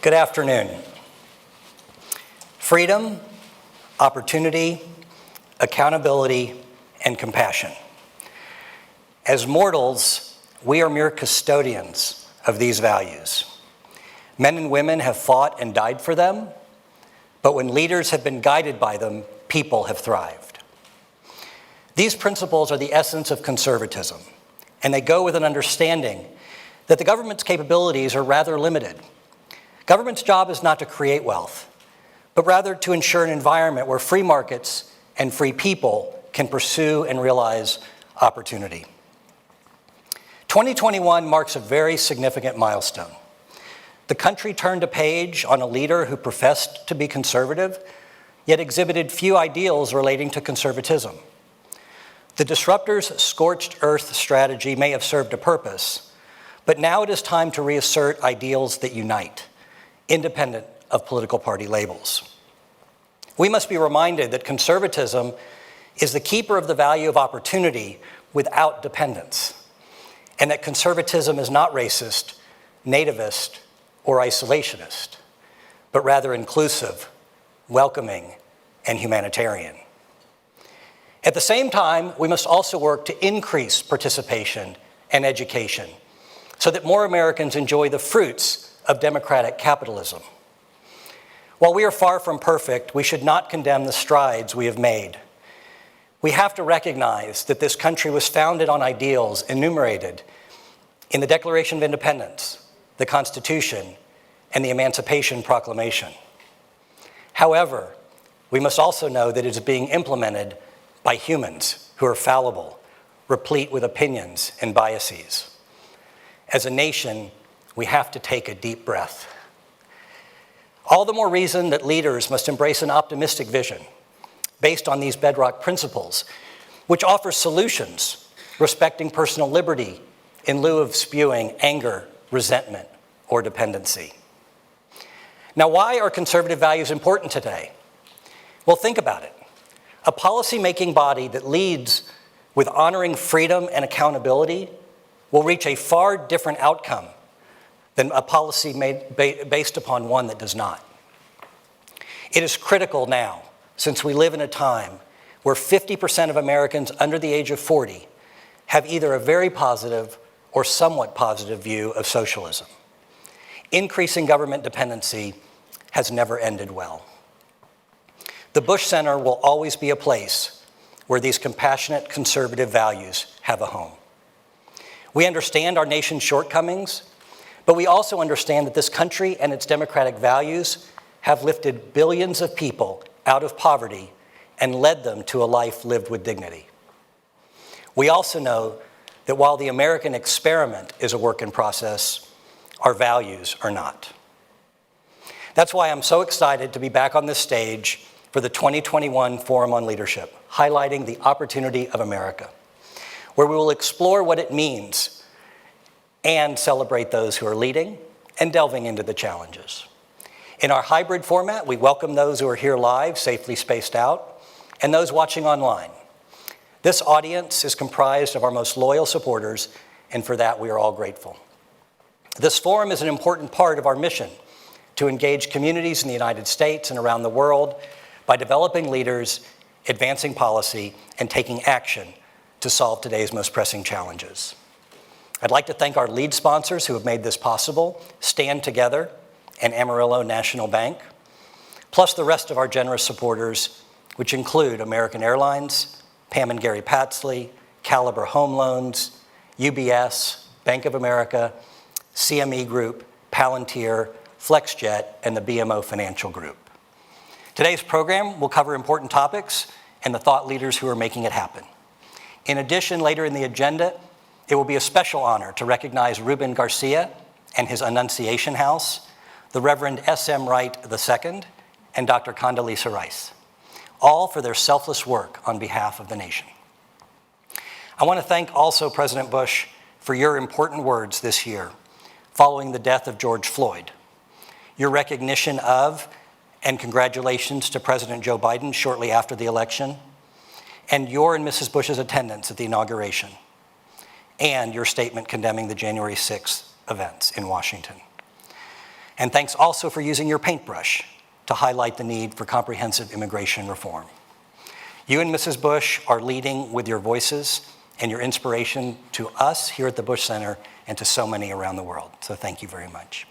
Good afternoon. Freedom, opportunity, accountability, and compassion. As mortals, we are mere custodians of these values. Men and women have fought and died for them, but when leaders have been guided by them, people have thrived. These principles are the essence of conservatism, and they go with an understanding that the government's capabilities are rather limited. Government's job is not to create wealth, but rather to ensure an environment where free markets and free people can pursue and realize opportunity. 2021 marks a very significant milestone. The country turned a page on a leader who professed to be conservative, yet exhibited few ideals relating to conservatism. The disruptor's scorched earth strategy may have served a purpose, but now it is time to reassert ideals that unite, independent of political party labels. We must be reminded that conservatism is the keeper of the value of opportunity without dependence, and that conservatism is not racist, nativist, or isolationist, but rather inclusive, welcoming, and humanitarian. At the same time, we must also work to increase participation and education so that more Americans enjoy the fruits of democratic capitalism. While we are far from perfect, we should not condemn the strides we have made. We have to recognize that this country was founded on ideals enumerated in the Declaration of Independence, the Constitution, and the Emancipation Proclamation. However, we must also know that it is being implemented by humans who are fallible, replete with opinions and biases. As a nation, we have to take a deep breath. All the more reason that leaders must embrace an optimistic vision based on these bedrock principles, which offers solutions respecting personal liberty in lieu of spewing anger, resentment, or dependency. Now, why are conservative values important today? Well, think about it. A policy-making body that leads with honoring freedom and accountability will reach a far different outcome than a policy based upon one that does not. It is critical now, since we live in a time where 50% of Americans under the age of 40 have either a very positive or somewhat positive view of socialism. Increasing government dependency has never ended well. The Bush Center will always be a place where these compassionate conservative values have a home. We understand our nation's shortcomings, but we also understand that this country and its democratic values have lifted billions of people out of poverty and led them to a life lived with dignity. We also know that while the American experiment is a work in process, our values are not. That's why I'm so excited to be back on this stage for the 2021 Forum on Leadership, highlighting the opportunity of America, where we will explore what it means and celebrate those who are leading and delving into the challenges. In our hybrid format, we welcome those who are here live, safely spaced out, and those watching online. This audience is comprised of our most loyal supporters, and for that we are all grateful. This forum is an important part of our mission to engage communities in the United States and around the world by developing leaders, advancing policy, and taking action to solve today's most pressing challenges. I'd like to thank our lead sponsors who have made this possible, Stand Together and Amarillo National Bank, plus the rest of our generous supporters, which include American Airlines, Pam and Gary Patsley, Caliber Home Loans, UBS, Bank of America, CME Group, Palantir, FlexJet, and the BMO Financial Group. Today's program will cover important topics and the thought leaders who are making it happen. In addition, later in the agenda, it will be a special honor to recognize Ruben Garcia and his Annunciation House, the Reverend S.M. Wright II, and Dr. Condoleezza Rice, all for their selfless work on behalf of the nation. I want to thank also President Bush for your important words this year following the death of George Floyd. Your recognition of and congratulations to President Joe Biden shortly after the election, and your and Mrs. Bush's attendance at the inauguration, and your statement condemning the January 6th events in Washington. And thanks also for using your paintbrush to highlight the need for comprehensive immigration reform. You and Mrs. Bush are leading with your voices and your inspiration to us here at the Bush Center and to so many around the world. So thank you very much.